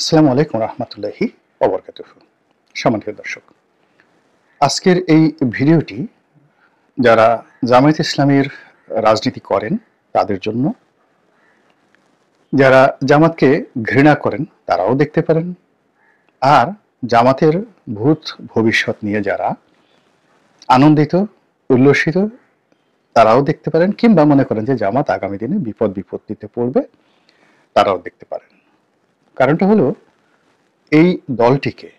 আসসালামু আলাইকুম রহমতুল্লাহি ওবরকাতুহু। সম্মানিত দর্শক, আজকের এই ভিডিওটি যারা জামায়াত ইসলামীর রাজনীতি করেন তাদের জন্য, যারা জামাতকে ঘৃণা করেন তারাও দেখতে পারেন, আর জামাতের ভূত ভবিষ্যৎ নিয়ে যারা আনন্দিত উল্লসিত তারাও দেখতে পারেন, কিংবা মনে করেন যে জামাত আগামী দিনে বিপদ বিপত্তিতে পড়বে তারাও দেখতে পারেন। কারণটা হলো, এই দলটিকে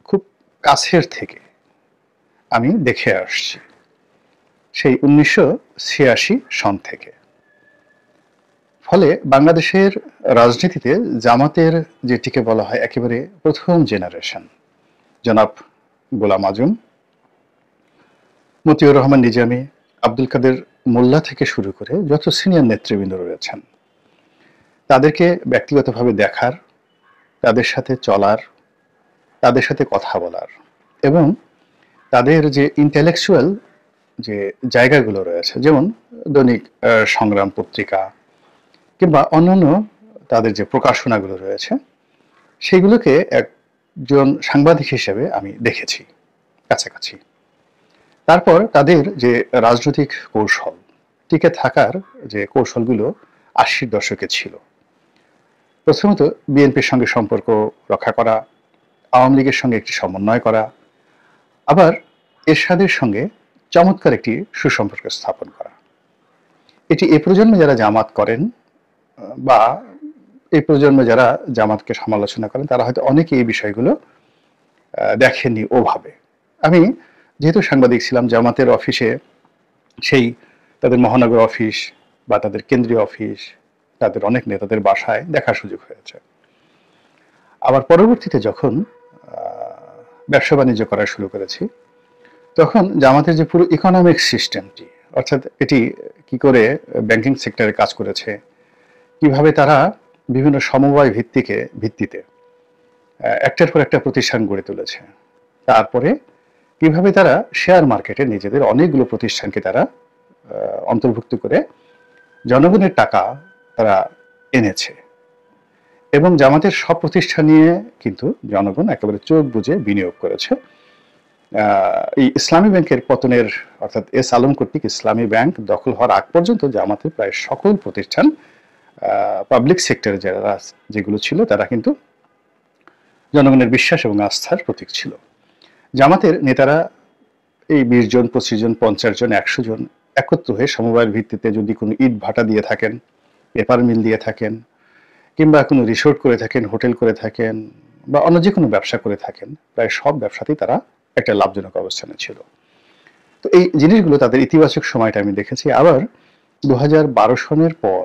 খুব কাছের থেকে আমি দেখে আসছি সেই 1986 সন থেকে। ফলে বাংলাদেশের রাজনীতিতে জামাতের যেটিকে বলা হয় একেবারে প্রথম জেনারেশন, জনাব গোলাম আজম, মতিউর রহমান নিজামী, আব্দুল কাদের মোল্লা থেকে শুরু করে যত সিনিয়র নেতৃবৃন্দ রয়েছেন তাদেরকে ব্যক্তিগতভাবে দেখার, তাদের সাথে চলার, তাদের সাথে কথা বলার এবং তাদের যে ইন্টেলেকচুয়াল যে জায়গাগুলো রয়েছে, যেমন দৈনিক সংগ্রাম পত্রিকা কিংবা অন্যান্য তাদের যে প্রকাশনাগুলো রয়েছে, সেগুলোকে একজন সাংবাদিক হিসেবে আমি দেখেছি কাছাকাছি। তারপর তাদের যে রাজনৈতিক কৌশল, টিকে থাকার যে কৌশলগুলো 80-র দশকে ছিল, প্রথমত বিএনপির সঙ্গে সম্পর্ক রক্ষা করা, আওয়ামী লীগের সঙ্গে একটি সমন্বয় করা, আবার এরশাদের সঙ্গে চমৎকার একটি সুসম্পর্ক স্থাপন করা। এটি এ প্রজন্মে যারা জামাত করেন বা এই প্রজন্মে যারা জামাতকে সমালোচনা করেন তারা হয়তো অনেকে এই বিষয়গুলো দেখেননি ওভাবে। আমি যেহেতু সাংবাদিক ছিলাম, জামাতের অফিসে সেই তাদের মহানগর অফিস বা তাদের কেন্দ্রীয় অফিস, তাদের অনেক নেতাদের বাসায় দেখার সুযোগ হয়েছে। আবার পরবর্তীতে যখন ব্যবসা বাণিজ্য করা শুরু করেছি, তখন জামাতের যে পুরো ইকোনমিক সিস্টেমটি, অর্থাৎ এটি কি করে ব্যাংকিং সেক্টরে কাজ করেছে, কিভাবে তারা বিভিন্ন সমবায় ভিত্তিতে একটার পর একটা প্রতিষ্ঠান গড়ে তুলেছে, তারপরে কিভাবে তারা শেয়ার মার্কেটে নিজেদের অনেকগুলো প্রতিষ্ঠানকে তারা অন্তর্ভুক্ত করে জনগণের টাকা তারা এনেছে, এবং জামাতের সব প্রতিষ্ঠান নিয়ে কিন্তু জনগণ একেবারে চোখ বুজে বিনিয়োগ করেছে। এই ইসলামী ব্যাংকের পতনের, অর্থাৎ এস আলম কর্তৃক ইসলামী ব্যাংক দখল হওয়ার আগ পর্যন্ত জামাতের প্রায় সকল প্রতিষ্ঠান পাবলিক সেক্টরে যারা যেগুলো ছিল তারা কিন্তু জনগণের বিশ্বাস এবং আস্থার প্রতীক ছিল। জামাতের নেতারা এই 20 জন, 25 জন, 50 জন, 100 জন একত্র হয়ে সমবায়ের ভিত্তিতে যদি কোনো ইট ভাটা দিয়ে থাকেন, পেপার মিল দিয়ে থাকেন, কিংবা কোনো রিসোর্ট করে থাকেন, হোটেল করে থাকেন, বা অন্য যে কোনো ব্যবসা করে থাকেন, প্রায় সব ব্যবসাতেই তারা একটা লাভজনক অবস্থানে ছিল। তো এই জিনিসগুলো তাদের ইতিবাচক সময়টা আমি দেখেছি। আবার 2012 সনের পর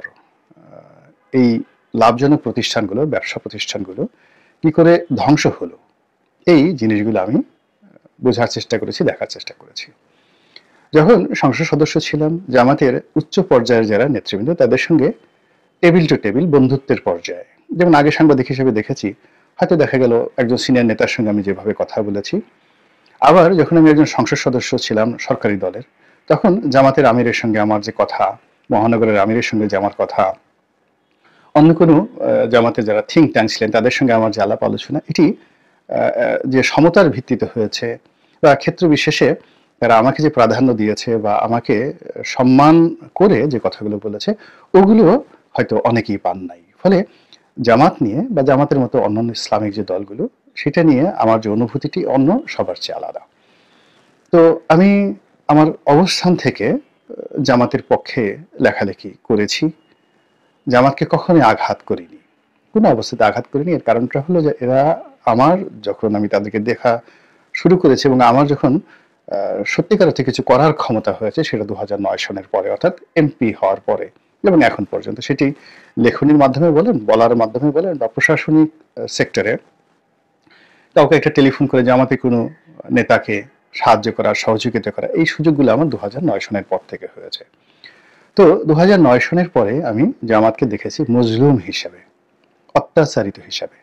এই লাভজনক প্রতিষ্ঠানগুলো, ব্যবসা প্রতিষ্ঠানগুলো কি করে ধ্বংস হলো, এই জিনিসগুলো আমি বোঝার চেষ্টা করেছি, দেখার চেষ্টা করেছি। যখন সংসদ সদস্য ছিলাম, জামাতের উচ্চ পর্যায়ের যারা নেতৃবৃন্দ তাদের সঙ্গে টেবিল টু টেবিল বন্ধুত্বের পর্যায়ে, যেমন আগে সাংবাদিক হিসেবে দেখেছি, হয়তো দেখা গেল একজন সিনিয়র নেতার সঙ্গে আমি যেভাবে কথা বলেছি। আবার যখন আমি একজন সংসদ সদস্য ছিলাম সরকারি দলের, তখন জামাতের আমিরের সঙ্গে আমার যে কথা, মহানগরের আমিরের সঙ্গে যে আমার কথা, অন্য কোনো জামাতের যারা থিঙ্ক ট্যাঙ্ক ছিলেন তাদের সঙ্গে আমার যে আলাপ আলোচনা, এটি যে সমতার ভিত্তিতে হয়েছে, বা ক্ষেত্র বিশেষে তারা আমাকে যে প্রাধান্য দিয়েছে বা আমাকে সম্মান করে যে কথাগুলো বলেছে, ওগুলো হয়তো অনেকেই পান নাই। ফলে জামাত নিয়ে বা জামাতের মতো অন্যান্য ইসলামিক যে দলগুলো, সেটা নিয়ে আমার যে অনুভূতিটি অন্য সবার চেয়ে আলাদা। তো আমি আমার অবস্থান থেকে জামাতের পক্ষে লেখালেখি করেছি, জামাতকে কখনোই আঘাত করিনি, কোনো অবস্থাতে আঘাত করিনি। এর কারণটা হলো যে এরা আমার, যখন আমি তাদেরকে দেখা শুরু করেছি এবং আমার যখন সত্যিকার অর্থে কিছু করার ক্ষমতা হয়েছে, সেটা 2009 সনের পরে, অর্থাৎ এমপি হওয়ার পরে এবং এখন পর্যন্ত, সেটি লেখনির মাধ্যমে বলেন, বলার মাধ্যমে বলেন, বা প্রশাসনিক সেক্টরে কাউকে একটা টেলিফোন করে জামাতে কোনো নেতাকে সাহায্য করা, সহযোগিতা করা, এই সুযোগগুলো আমার 2009 সনের পর থেকে হয়েছে। তো 2009 সনের পরে আমি জামাতকে দেখেছি মজলুম হিসাবে, অত্যাচারিত হিসাবে।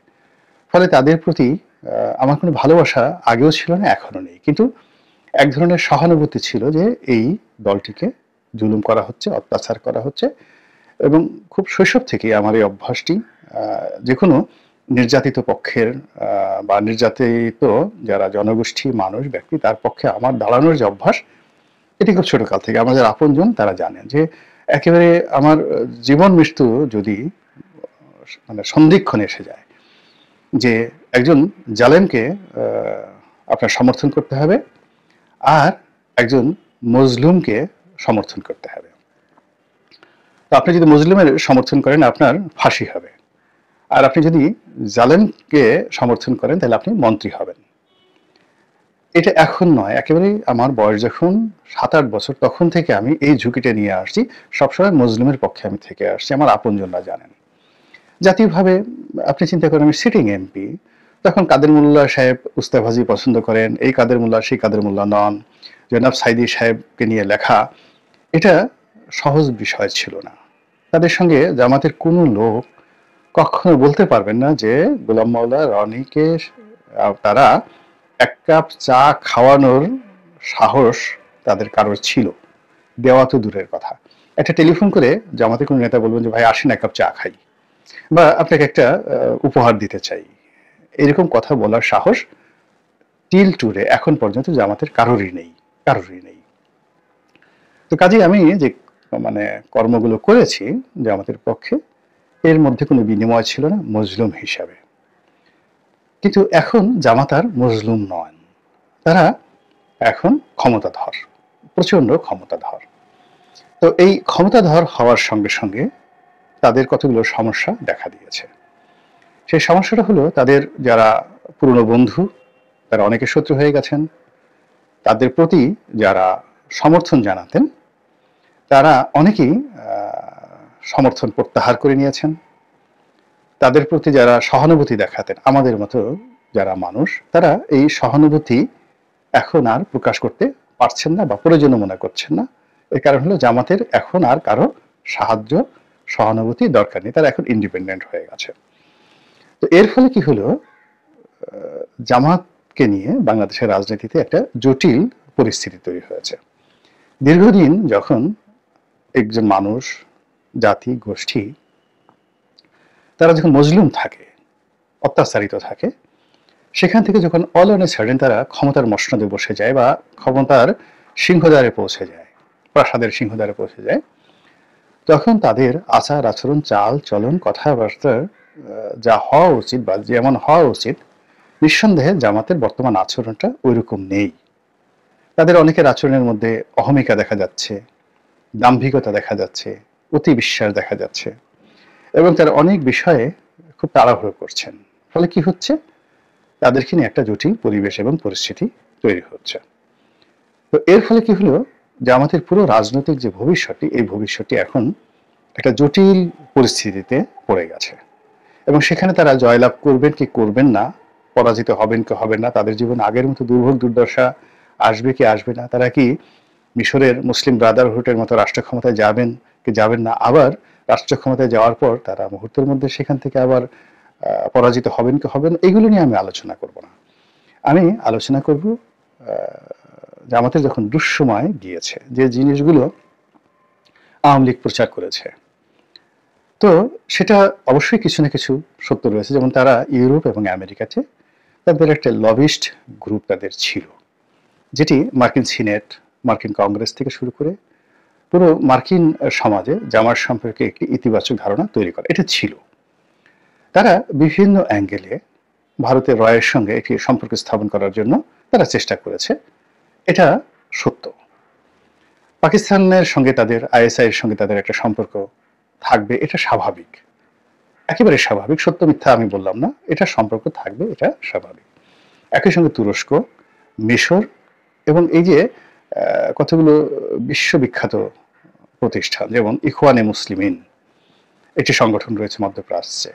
ফলে তাদের প্রতি আমার কোনো ভালোবাসা আগেও ছিল না, এখনো নেই, কিন্তু এক ধরনের সহানুভূতি ছিল যে এই দলটিকে জুলুম করা হচ্ছে, অত্যাচার করা হচ্ছে। এবং খুব শৈশব থেকেই আমার এই অভ্যাসটি, যে কোনো নির্যাতিত পক্ষের বা নির্যাতিত যারা জনগোষ্ঠী মানুষ ব্যক্তি তার পক্ষে আমার দাঁড়ানোর যে অভ্যাস, এটি খুব ছোটকাল থেকে আমাদের আপনজন তারা জানেন যে একেবারে আমার জীবন মৃত্যু যদি মানে সন্ধিক্ষণে এসে যায় যে একজন জালেমকে আপনার সমর্থন করতে হবে আর একজন মজলুমকে সমর্থন করতে হবে। তো আপনি যদি মজলুমের সমর্থন করেন আপনার ফাঁসি হবে, আর আপনি যদি জালেমকে সমর্থন করেন তাহলে আপনি মন্ত্রী হবেন। এটা এখন নয়, একেবারেই আমার বয়স যখন 7-8 বছর তখন থেকে আমি এই ঝুঁকিটা নিয়ে আসছি। সবসময় মজলুমের পক্ষে আমি থেকে আসছি, আমার আপনজনরা জানেন। জাতীয়ভাবে আপনি চিন্তা করেন আমি সিটিং এমপি, তখন কাদের মোল্লা সাহেব উস্তাভাজি পছন্দ করেন, এই কাদের মোল্লা সেই কাদের মোল্লা নন, জনাব সাইদি সাহেবকে নিয়ে লেখা, এটা সহজ বিষয় ছিল না। তাদের সঙ্গে জামাতের কোনো লোক কখনো বলতে পারবেন না যে গোলাম মাওলা রনিকে তারা এক কাপ চা খাওয়ানোর সাহস তাদের কারোর ছিল, দেওয়া তো দূরের কথা। একটা টেলিফোন করে জামাতের কোনো নেতা বলবেন যে ভাই আসেন এক কাপ চা খাই, বা আপনাকে একটা উপহার দিতে চাই, এরকম কথা বলার সাহস টিল টুরে এখন পর্যন্ত জামাতের কারোরই নেই, কারোরই নেই। তো কাজেই আমি যে মানে কর্মগুলো করেছি জামাতের পক্ষে, এর মধ্যে কোনো বিনিময় ছিল না মজলুম হিসাবে। কিন্তু এখন জামাত আর মজলুম নন, তারা এখন ক্ষমতাধর, প্রচন্ড ক্ষমতাধর। তো এই ক্ষমতাধর হওয়ার সঙ্গে সঙ্গে তাদের কতগুলো সমস্যা দেখা দিয়েছে। সেই সমস্যাটা হলো তাদের যারা পুরনো বন্ধু তারা অনেকে শত্রু হয়ে গেছেন, তাদের প্রতি যারা সমর্থন জানাতেন তারা অনেকেই সমর্থন প্রত্যাহার করে নিয়েছেন, তাদের প্রতি যারা সহানুভূতি দেখাতেন আমাদের মতো যারা মানুষ, তারা এই সহানুভূতি এখন আর প্রকাশ করতে পারছেন না বা প্রয়োজনীয় মনে করছেন না। এর কারণ হলো জামাতের এখন আর কারো সাহায্য সহানুভূতি দরকার নেই, তারা এখন ইন্ডিপেন্ডেন্ট হয়ে গেছে। তো এর ফলে কি হলো, জামাতকে নিয়ে বাংলাদেশের রাজনীতিতে একটা জটিল পরিস্থিতি তৈরি হয়েছে। দীর্ঘদিন যখন একজন মানুষ, জাতি, গোষ্ঠী তারা যখন মজলুম থাকে, অত্যাচারিত থাকে, সেখান থেকে যখন অল অন এ সাডেন তারা ক্ষমতার মসনদে বসে যায় বা ক্ষমতার সিংহদ্বারে পৌঁছে যায়, প্রাসাদের সিংহদ্বারে পৌঁছে যায়, তখন তাদের আচার আচরণ, চাল চলন, কথাবার্তা যা হওয়া উচিত বা যেমন হওয়া উচিত, নিঃসন্দেহে জামাতের বর্তমান আচরণটা ওইরকম নেই। তাদের অনেকের আচরণের মধ্যে অহমিকা দেখা যাচ্ছে, দাম্ভিকতা দেখা যাচ্ছে, অতি বিশ্বাস দেখা যাচ্ছে, এবং তারা অনেক বিষয়ে খুব তাড়াহুড়ো করছেন। ফলে কি হচ্ছে, তাদেরকে নিয়ে একটা জটিল পরিবেশ এবং পরিস্থিতি তৈরি হচ্ছে। তো এর ফলে কি হলো, জামাতের পুরো রাজনৈতিক যে ভবিষ্যৎটি, এই ভবিষ্যৎটি এখন একটা জটিল পরিস্থিতিতে পড়ে গেছে, এবং সেখানে তারা জয়লাভ করবেন কি করবেন না, পরাজিত হবেন কি হবেন না, তাদের জীবন আগের মতো দুর্ভোগ দুর্দশা আসবে কি আসবে না, তারা কি মিশরের মুসলিম ব্রাদারহুডের মতো রাষ্ট্র ক্ষমতায় যাবেন কি যাবেন না, আবার রাষ্ট্র ক্ষমতায় যাওয়ার পর তারা মুহূর্তের মধ্যে সেখান থেকে আবার পরাজিত হবেন কি হবেন, এগুলো নিয়ে আমি আলোচনা করব না। আমি আলোচনা করব জামাতের যখন দুঃসময় গিয়েছে, যে জিনিসগুলো আওয়ামী লীগ প্রচার করেছে, তো সেটা অবশ্যই কিছু না কিছু সত্য রয়েছে। যেমন তারা ইউরোপ এবং আমেরিকাতে তাদের একটা লবিস্ট গ্রুপ তাদের ছিল, যেটি মার্কিন সিনেট, মার্কিন কংগ্রেস থেকে শুরু করে পুরো মার্কিন সমাজে জামাত সম্পর্কে একটি ইতিবাচক ধারণা তৈরি করে, এটা ছিল। তারা বিভিন্ন অ্যাঙ্গেলে ভারতের রয়ের সঙ্গে একটি সম্পর্ক স্থাপন করার জন্য তারা চেষ্টা করেছে, এটা সত্য। পাকিস্তানের সঙ্গে তাদের, আইএসআই এর সঙ্গে তাদের একটা সম্পর্ক থাকবে, এটা স্বাভাবিক, একেবারে স্বাভাবিক, সত্য মিথ্যা আমি বললাম না, এটা সম্পর্ক থাকবে, এটা স্বাভাবিক। একই সঙ্গে তুরস্ক, মিশর এবং এই যে কতগুলো বিশ্ববিখ্যাত প্রতিষ্ঠান যেমন ইখওয়ানে মুসলিমিন, একটি সংগঠন রয়েছে মধ্যপ্রাচ্যে,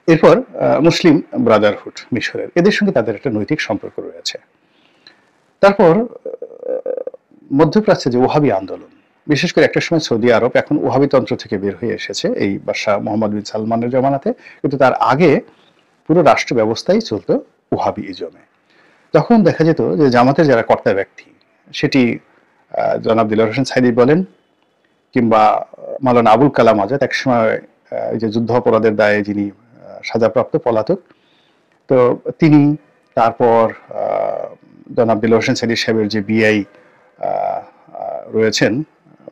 এরপর মুসলিম ব্রাদারহুড মিশরের, এদের সঙ্গে তাদের একটা নৈতিক সম্পর্ক রয়েছে। তারপর মধ্যপ্রাচ্যে যে ওহাবি আন্দোলন, বিশেষ করে একটা সময় সৌদি আরব এখন ওহাবি তন্ত্র থেকে বের হয়ে এসেছে এই বাদশাহ মোহাম্মদ বিন সালমানের জমানাতে, কিন্তু তার আগে পুরো রাষ্ট্র ব্যবস্থাই চলতো ওহাবি ইজমে। তখন দেখা যেত যে জামাতের যারা কর্তা ব্যক্তি, সেটি জনাব দিলওয়ার হোসেন সাইদি বলেন কিংবা মাওলানা আবুল কালাম আজাদ, একসময় এই যে যুদ্ধ অপরাধের দায়ে যিনি সাজাপ্রাপ্ত পলাতক। তো তিনি, তারপর জনাব দিল হোসেন সাইদি সাহেবের যে বিআই রয়েছেন,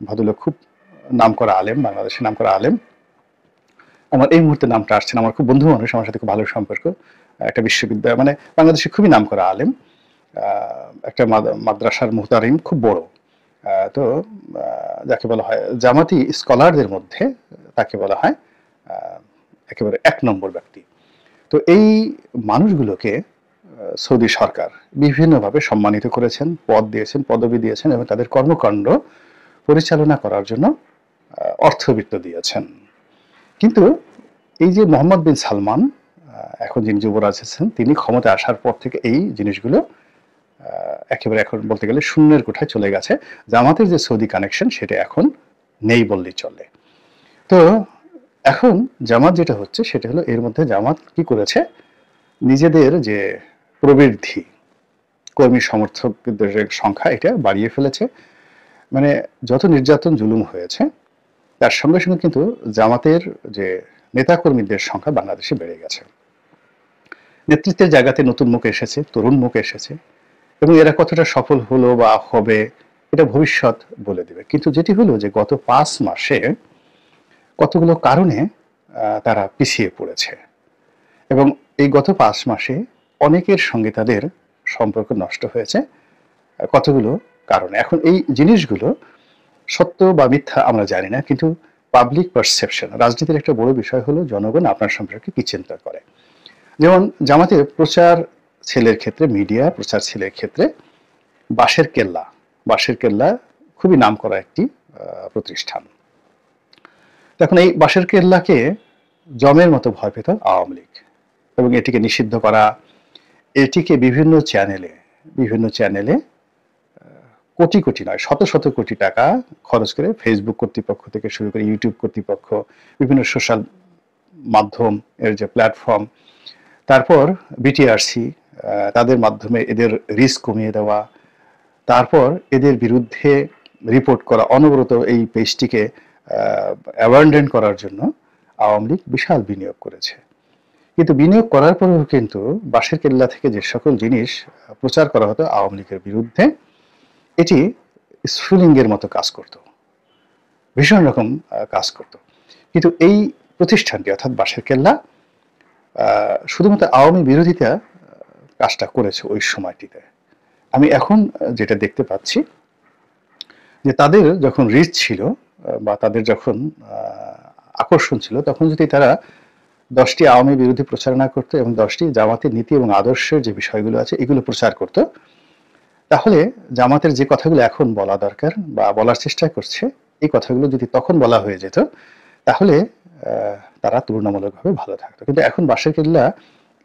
ভদ্রলোক খুব নামকরা আলেম, বাংলাদেশের নামকরা আলেম। আমার এই মুহূর্তে নামটা আসছে না, আমার খুব বন্ধু মানুষ, আমার সাথে খুব ভালো সম্পর্ক, একটা বিশ্ববিদ্যালয় মানে বাংলাদেশে খুবই নামকরা আলেম, একটা মাদ্রাসার মুহতারিম, খুব বড়। তো যাকে বলা হয় জামাতি স্কলারদের মধ্যে তাকে বলা হয় একেবারে 1 নম্বর ব্যক্তি। তো এই মানুষগুলোকে সৌদি সরকার বিভিন্নভাবে সম্মানিত করেছেন, পদ দিয়েছেন, পদবি দিয়েছেন এবং তাদের কর্মকাণ্ড পরিচালনা করার জন্য অর্থবিত্ত দিয়েছেন। কিন্তু এই যে মোহাম্মদ বিন সালমান, এখন যিনি যুবরাজ আছেন, তিনি ক্ষমতায় আসার পর থেকে এই জিনিসগুলো একেবারে এখন বলতে গেলে শূন্যের কোঠায় চলে গেছে। জামাতের যে সৌদি কানেকশন সেটা এখন নেই বললেই চলে। তো এখন জামাত যেটা হচ্ছে সেটা হলো, এর মধ্যে জামাত কি করেছে, নিজেদের যে প্রবৃদ্ধি, কর্মী সমর্থকদের সংখ্যা এটা বাড়িয়ে ফেলেছে। মানে যত নির্যাতন জুলুম হয়েছে তার সঙ্গে সঙ্গে কিন্তু জামাতের যে নেতাকর্মীদের সংখ্যা বাংলাদেশে বেড়ে গেছে। নেতৃত্বের জায়গাতে নতুন মুখ এসেছে, তরুণ মুখ এসেছে, এবং এরা কতটা সফল হলো বা হবে এটা ভবিষ্যৎ বলে দেবে। কিন্তু যেটি হলো যে গত 5 মাসে কতগুলো কারণে তারা পিছিয়ে পড়েছে, এবং এই গত 5 মাসে অনেকের সঙ্গে তাদের সম্পর্ক নষ্ট হয়েছে কতগুলো কারণে। এখন এই জিনিসগুলো সত্য বা মিথ্যা আমরা জানি না, কিন্তু পাবলিক পারসেপশন, রাজনীতির একটা বড় বিষয় হলো জনগণ আপনার সম্পর্কে কি চিন্তা করে। যেমন জামাতের প্রচার ছেলের ক্ষেত্রে, মিডিয়া প্রচার ছেলের ক্ষেত্রে বাঁশের কেল্লা খুবই নামকরা একটি প্রতিষ্ঠান। এখন এই বাঁশের কেল্লাকে জমের মতো ভয় পেত আওয়ামী লীগ, এবং এটিকে নিষিদ্ধ করা, এটিকে বিভিন্ন চ্যানেলে কোটি কোটি নয়, শত শত কোটি টাকা খরচ করে ফেসবুক কর্তৃপক্ষ থেকে শুরু করে ইউটিউব কর্তৃপক্ষ, বিভিন্ন সোশ্যাল মাধ্যম এর যে প্ল্যাটফর্ম, তারপর বিটিআরসি তাদের মাধ্যমে এদের রিস্ক কমিয়ে দেওয়া, তারপর এদের বিরুদ্ধে রিপোর্ট করা, অনবরত এই পেজটিকে অ্যাবান্ডন করার জন্য আওয়ামী লীগ বিশাল বিনিয়োগ করেছে। কিন্তু বিনিয়োগ করার পরেও কিন্তু বাঁশের কেল্লা থেকে যে সকল জিনিস প্রচার করা হতো আওয়ামী লীগের বিরুদ্ধে, এটি স্ফুলিঙ্গের মতো কাজ করত, ভীষণ রকম কাজ করত। কিন্তু এই প্রতিষ্ঠানটি অর্থাৎ বাঁশের কেল্লা শুধুমাত্র আওয়ামী বিরোধিতা কাজটা করেছে ওই সময়টিতে। আমি এখন যেটা দেখতে পাচ্ছি যে তাদের যখন রিচ ছিল বা তাদের যখন আকর্ষণ ছিল, তখন যদি তারা 10টি আওয়ামী বিরোধী প্রচারণা করতো এবং 10টি জামাতের নীতি এবং আদর্শের যে বিষয়গুলো আছে এগুলো প্রচার করত, তাহলে জামাতের যে কথাগুলো এখন বলা দরকার বা বলার চেষ্টা করছে, এই কথাগুলো যদি তখন বলা হয়ে যেত, তাহলে তারা তুলনামূলকভাবে ভালো থাকতো। কিন্তু এখন বাঁশের কেল্লা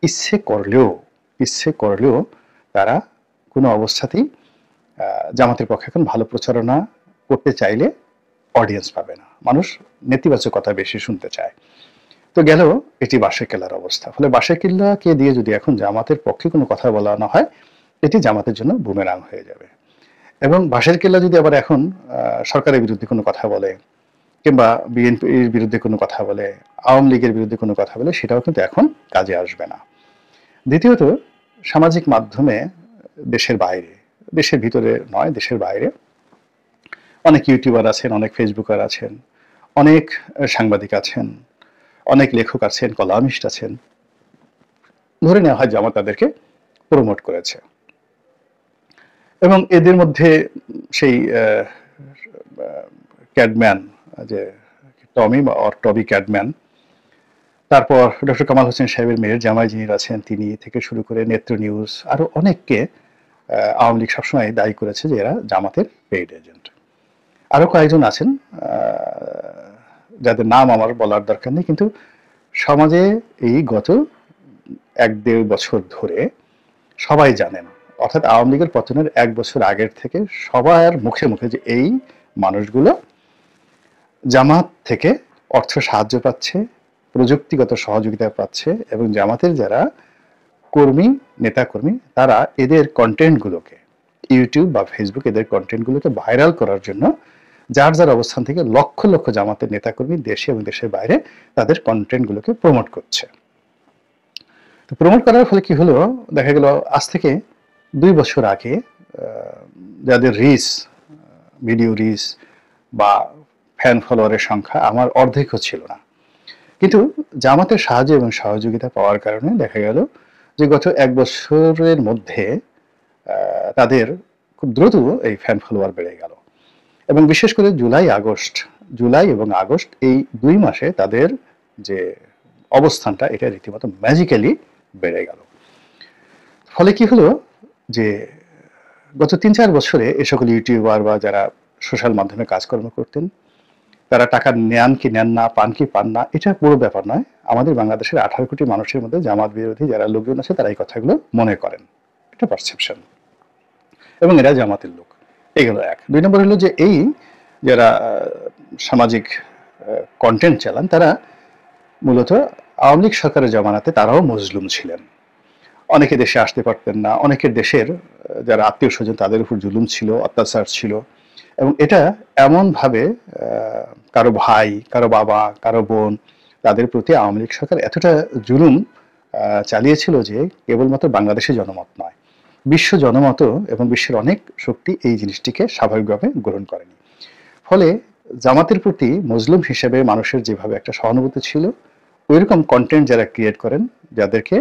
ইচ্ছে করলেও তারা কোনো অবস্থাতেই জামাতের পক্ষে এখন ভালো প্রচারণা করতে চাইলে অডিয়েন্স পাবে না, মানুষ নেতিবাচক কথা বেশি শুনতে চায়। তো গেল এটি বাঁশের কেল্লার অবস্থা। ফলে বাঁশের কেল্লাকে দিয়ে যদি এখন জামাতের পক্ষে কোনো কথা বলানো হয়, এটি জামাতের জন্য বুমেরাং হয়ে যাবে। এবং বাঁশের কেল্লা যদি আবার এখন সরকারের বিরুদ্ধে কোনো কথা বলে, কিংবা বিএনপির বিরুদ্ধে কোনো কথা বলে, আওয়ামী লীগের বিরুদ্ধে কোনো কথা বলে, সেটাও কিন্তু এখন কাজে আসবে না। দ্বিতীয়ত, সামাজিক মাধ্যমে দেশের বাইরে, দেশের ভিতরে নয়, দেশের বাইরে অনেক ইউটিউবার আছেন, অনেক ফেসবুকার আছেন, অনেক সাংবাদিক আছেন, অনেক লেখক আছেন, কলামিস্ট আছেন, ধরে নেওয়া হয় জামাত তাদেরকে প্রমোট করেছে। এবং এদের মধ্যে সেই ক্যাডম্যান, যে টবি ক্যাডম্যান, তারপর ডক্টর কামাল হোসেন সাহেবের মেয়ের জামাই যিনি আছেন তিনি থেকে শুরু করে নেত্র নিউজ, আরো অনেককে আওয়ামী লীগ সবসময় দায়ী করেছে যে এরা জামাতের পেইড এজেন্ট। আরো কয়েকজন আছেন যাদের নাম আমার বলার দরকার নেই, কিন্তু সমাজে এই গত 1-1.5 বছর ধরে সবাই জানেন, অর্থাৎ আওয়ামী লীগের পতনের 1 বছর আগের থেকে সবার মুখে মুখে যে এই মানুষগুলো জামাত থেকে অর্থ সাহায্য পাচ্ছে, প্রযুক্তিগত সহযোগিতা পাচ্ছে, এবং জামাতের যারা নেতাকর্মী তারা এদের কন্টেন্টগুলোকে ইউটিউব বা ফেসবুক এদের কন্টেন্টগুলোকে ভাইরাল করার জন্য যার যার অবস্থান থেকে লক্ষ লক্ষ জামাতের নেতাকর্মী দেশে এবং দেশের বাইরে তাদের কন্টেন্টগুলোকে প্রমোট করছে। তো প্রমোট করার ফলে কি হলো, দেখা গেল আজ থেকে 2 বছর আগে যাদের রিচ, ভিডিও রিচ বা ফ্যান ফলোয়ারের সংখ্যা আমার অর্ধেকও ছিল না, কিন্তু জামাতের সাহায্য এবং সহযোগিতা পাওয়ার কারণে দেখা গেল যে গত 1 বছরের মধ্যে তাদের খুব দ্রুত এই ফ্যান ফলোয়ার বেড়ে গেল। এবং বিশেষ করে জুলাই এবং আগস্ট এই 2 মাসে তাদের যে অবস্থানটা এটা রীতিমতো ম্যাজিক্যালি বেড়ে গেল। ফলে কি হলো যে গত 3-4 বছরে এ সকল ইউটিউবার বা যারা সোশ্যাল মাধ্যমে কাজকর্ম করতেন, তারা টাকা নেন কি নেন না, পান কি পান না, এটা পুরো ব্যাপার নয়। আমাদের বাংলাদেশের 18 কোটি মানুষের মধ্যে জামাত বিরোধী যারা লোকজন আছে তারা এই কথাগুলো মনে করেন, এটা পারসেপশন, এবং এরা জামাতের লোক। এগুলো এক। 2 নম্বর হলো যে এই যারা সামাজিক কন্টেন্ট চালান তারা মূলত আওয়ামী লীগ সরকারের জমানাতে তারাও মজলুম ছিলেন। অনেকে দেশে আসতে পারতেন না, অনেকের দেশের যারা আত্মীয় স্বজন তাদের উপর জুলুম ছিল, অত্যাচার ছিল, এবং এটা এমনভাবে কারো ভাই, কারো বাবা, কারো বোন, তাদের প্রতি আওয়ামী লীগ সরকার এতটা জুলুম চালিয়েছিল যে কেবলমাত্র বাংলাদেশি জনমত নয়, বিশ্ব জনমত এবং বিশ্বের অনেক শক্তি এই জিনিসটিকে স্বাভাবিকভাবে গ্রহণ করেনি। ফলে জামাতের প্রতি মজলুম হিসেবে মানুষের যেভাবে একটা সহানুভূতি ছিল, ওইরকম কন্টেন্ট যারা ক্রিয়েট করেন, যাদেরকে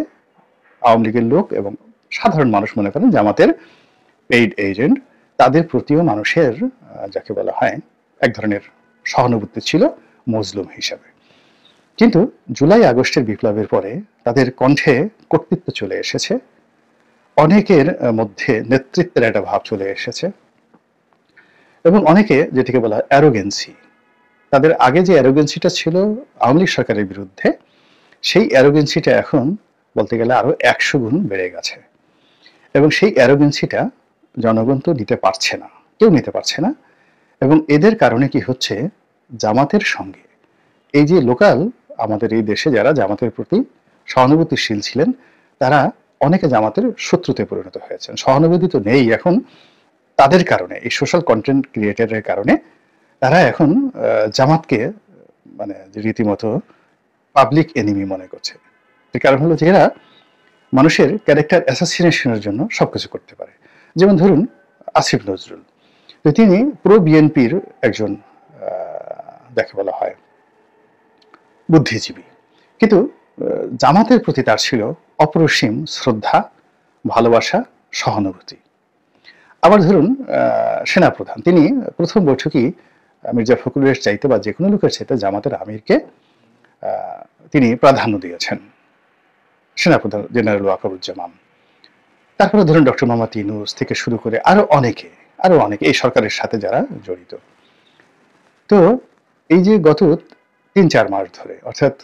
আওয়ামী লীগের লোক এবং সাধারণ মানুষ মনে করেন জামাতের পেইড এজেন্ট, তাদের প্রতিও মানুষের যাকে বলা হয় এক ধরনের সহানুভূতি ছিল মজলুম হিসাবে। কিন্তু জুলাই আগস্টের বিপ্লবের পরে তাদের কণ্ঠে কর্তৃত্ব চলে এসেছে, অনেকের মধ্যে নেতৃত্বের একটা ভাব চলে এসেছে, এবং অনেকে যেটিকে বলা অ্যারোগেন্সি, তাদের আগে যে অ্যারোগেন্সিটা ছিল আওয়ামী লীগ সরকারের বিরুদ্ধে, সেই অ্যারোগেন্সিটা এখন বলতে গেলে আরো 100 গুণ বেড়ে গেছে। এবং সেই অ্যারোগেন্সিটা জনগণ তো নিতে পারছে না, কেউ নিতে পারছে না। এবং এদের কারণে কি হচ্ছে, জামাতের সঙ্গে এই যে লোকাল আমাদের এই দেশে যারা জামাতের প্রতি সহানুভূতিশীল ছিলেন, তারা অনেকে জামাতের শত্রুতে পরিণত হয়েছেন। সহানুভূতি তো নেই এখন, তাদের কারণে এই সোশ্যাল কন্টেন্ট ক্রিয়েটরের কারণে তারা এখন জামাতকে মানে রীতিমতো পাবলিক এনিমি মনে করছে। এর কারণ হলো যে এরা মানুষের ক্যারেক্টার অ্যাসাসিনেশনের জন্য সবকিছু করতে পারে। যেমন ধরুন আসিফ নজরুল, তো তিনি প্রো বিএনপির একজন যাকে বলা হয় বুদ্ধিজীবী, কিন্তু জামাতের প্রতি তার ছিল অপরিসীম শ্রদ্ধা, ভালোবাসা, সহানুভূতি। আবার ধরুন সেনাপ্রধান, তিনি প্রথম বৈঠকই মির্জা ফখরুলের চাইতে বা যে কোনো লোকের চাইতে জামাতের আমিরকে তিনি প্রাধান্য দিয়েছেন, সেনাপ্রধান জেনারেল ওয়াকারুজ্জামান। তারপরে ধরুন ডক্টর মোহাম্মদ ইউনূস থেকে শুরু করে আরো অনেকে এই সরকারের সাথে যারা জড়িত। তো এই যে গত 3-4 মাস ধরে, অর্থাৎ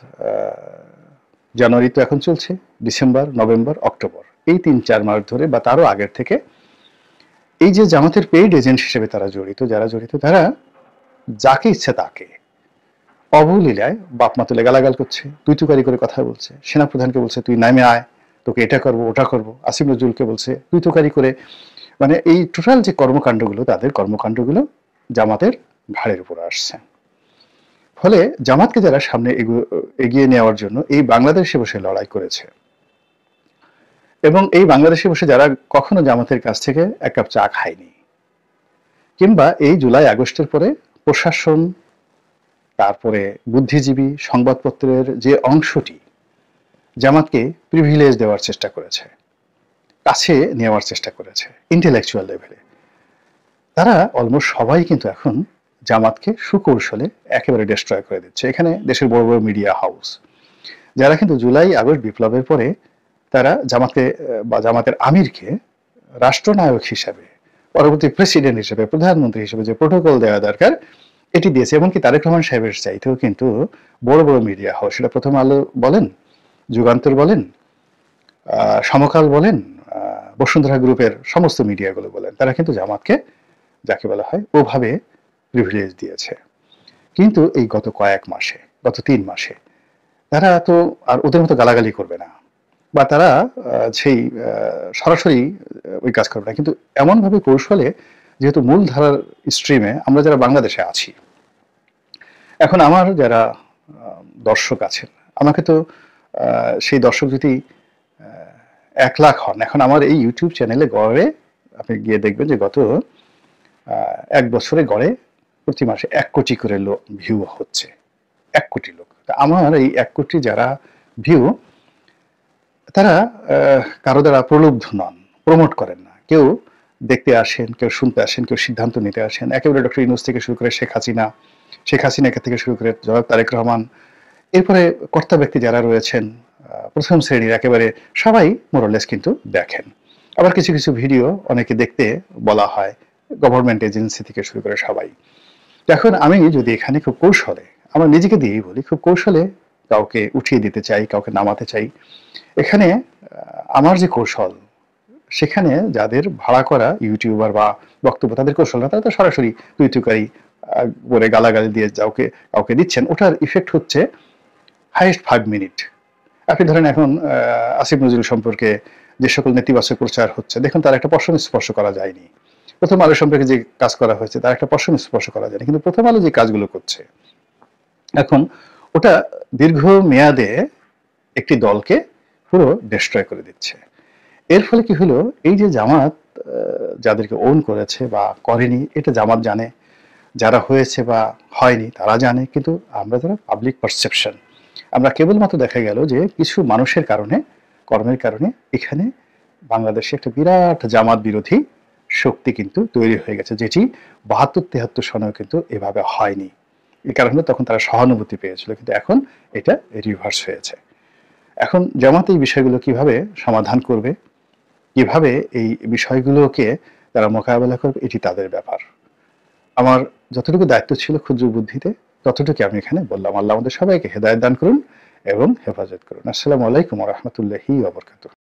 জানুয়ারি তো এখন চলছে, ডিসেম্বর, নভেম্বর, অক্টোবর, এই 3-4 মাস ধরে বা তারও আগের থেকে এই যে জামাতের পেইড এজেন্ট হিসেবে তারা জড়িত, তারা যাকে ইচ্ছে তাকে অবলীলায় বাপমা তুলে গালাগাল করছে, তুই তুকারি করে কথা বলছে। সেনাপ্রধানকে বলছে তুই নামে আয়, তোকে এটা করবো ওটা করবো। আসিফ নজরুলকে বলছে তুই তুকারি করে। মানে এই টোটাল যে কর্মকাণ্ডগুলো, তাদের কর্মকাণ্ডগুলো জামাতের ঘাড়ের উপর আসছে। ফলে জামাতকে যারা সামনে এগিয়ে নেওয়ার জন্য এই বাংলাদেশে বসে লড়াই করেছে, এবং এই বাংলাদেশে বসে যারা কখনো জামাতের কাছ থেকে এক কাপ চা খায়নি, কিংবা এই জুলাই আগস্টের পরে প্রশাসন, তারপরে বুদ্ধিজীবী, সংবাদপত্রের যে অংশটি জামাতকে প্রিভিলেজ দেওয়ার চেষ্টা করেছে, কাছে নেওয়ার চেষ্টা করেছে ইন্টেলেকচুয়াল লেভেলে, তারা অলমোস্ট সবাই কিন্তু এখন জামাতকে সুকৌশলে একেবারে ডিস্ট্রয় করে দিচ্ছে। এখানে দেশের বড় বড় মিডিয়া হাউস যারা কিন্তু জুলাই আগস্ট বিপ্লবের পরে তারা জামাতকে বা জামাতের আমিরকে রাষ্ট্রনায়ক হিসাবে, পরবর্তী প্রেসিডেন্ট হিসেবে, প্রধানমন্ত্রী হিসেবে যে প্রোটোকল দেওয়া দরকার এটি দিয়েছে। এমনকি তারেক রহমান সাহেবের চাইতেও কিন্তু বড় বড় মিডিয়া হাউস, সেটা প্রথম আলো বলেন, যুগান্তর বলেন, সমকাল বলেন, বসুন্ধরা গ্রুপের সমস্ত মিডিয়াগুলো বলেন, তারা কিন্তু জামাতকে যাকে বলা হয় ওভাবে প্রিভিলেজ দিয়েছে। কিন্তু এই গত কয়েক মাসে, গত 3 মাসে তারা তো আর ওদের মতো গালাগালি করবে না, বা তারা সেই সরাসরি ওই কাজ করবে না, কিন্তু এমনভাবে কৌশলে, যেহেতু মূল ধারার স্ট্রিমে আমরা যারা বাংলাদেশে আছি, এখন আমার যারা দর্শক আছেন, আমাকে তো সেই দর্শক যদি 1,00,000 হন। এখন আমার এই ইউটিউব চ্যানেলে গড়ে আপনি গিয়ে দেখবেন যে গত ১ বছরে গড়ে প্রতি মাসে ১ কোটি করে ভিউ হচ্ছে। ১ কোটি লোক। আমার এই ১ কোটি যারা ভিউ তারা কারো দ্বারা প্রলুব্ধ নন, প্রমোট করেন না। কেউ দেখতে আসেন, কেউ শুনতে আসেন, কেউ সিদ্ধান্ত নিতে আসেন। একেবারে ডক্টর ইউনূস থেকে শুরু করে শেখ হাসিনা, শেখ হাসিনা থেকে শুরু করে জনাব তারেক রহমান, এরপরে কর্তা ব্যক্তি যারা রয়েছেন প্রথম শ্রেণীর একেবারে সবাই মোরলেস কিন্তু দেখেন। আবার কিছু কিছু ভিডিও অনেকে দেখতে বলা হয়, গভর্নমেন্ট এজেন্সি থেকে শুরু করে সবাই। এখন আমি যদি এখানে খুব কৌশলে, আমার নিজেকে দিয়েই বলি, খুব কৌশলে কাউকে উঠিয়ে দিতে চাই, কাউকে নামাতে চাই, এখানে আমার যে কৌশল, সেখানে যাদের ভাড়া করা ইউটিউবার বা বক্তব্য তাদের কৌশল না, তারা তো সরাসরি তুই-তুকারি বলে গালাগালি দিয়ে কাউকে দিচ্ছেন, ওটার ইফেক্ট হচ্ছে হাইয়েস্ট 5 মিনিট। আপনি ধরেন এখন আসিফ নজরুল সম্পর্কে যে সকল নেতিবাচক প্রচার হচ্ছে, দেখুন তার একটা পশম স্পর্শ করা যায়নি। প্রথম আলো সম্পর্কে যে কাজ করা হয়েছে তার একটা পশম স্পর্শ করা যায়নি, কিন্তু প্রথম আলো যে কাজগুলো করছে এখন, ওটা দীর্ঘ মেয়াদে একটি দলকে পুরো ডিস্ট্রয় করে দিচ্ছে। এর ফলে কি হলো, এই যে জামাত যাদেরকে ওন করেছে বা করেনি এটা জামাত জানে, যারা হয়েছে বা হয়নি তারা জানে, কিন্তু আমরা যারা পাবলিক পারসেপশন, আমরা কেবলমাত্র দেখা গেল যে কিছু মানুষের কারণে, কর্মের কারণে এখানে বাংলাদেশে একটা বিরাট জামাত বিরোধী শক্তি কিন্তু তৈরি হয়ে গেছে, যেটি ৭২-৭৩ সনেও কিন্তু এভাবে হয়নি। এই কারণে তখন তারা সহানুভূতি পেয়েছিল, কিন্তু এখন এটা রিভার্স হয়েছে। এখন জামাত এই বিষয়গুলো কিভাবে সমাধান করবে, কিভাবে এই বিষয়গুলোকে তারা মোকাবেলা করবে, এটি তাদের ব্যাপার। আমার যতটুকু দায়িত্ব ছিল ক্ষুদ্র বুদ্ধিতে ততটুকু আমি এখানে বললাম। আল্লাহ আমাদের সবাইকে হেদায়েত দান করুন এবং হেফাজত করুন। আসসালামু আলাইকুম ওয়া রাহমাতুল্লাহি ওয়া বারাকাতুহু।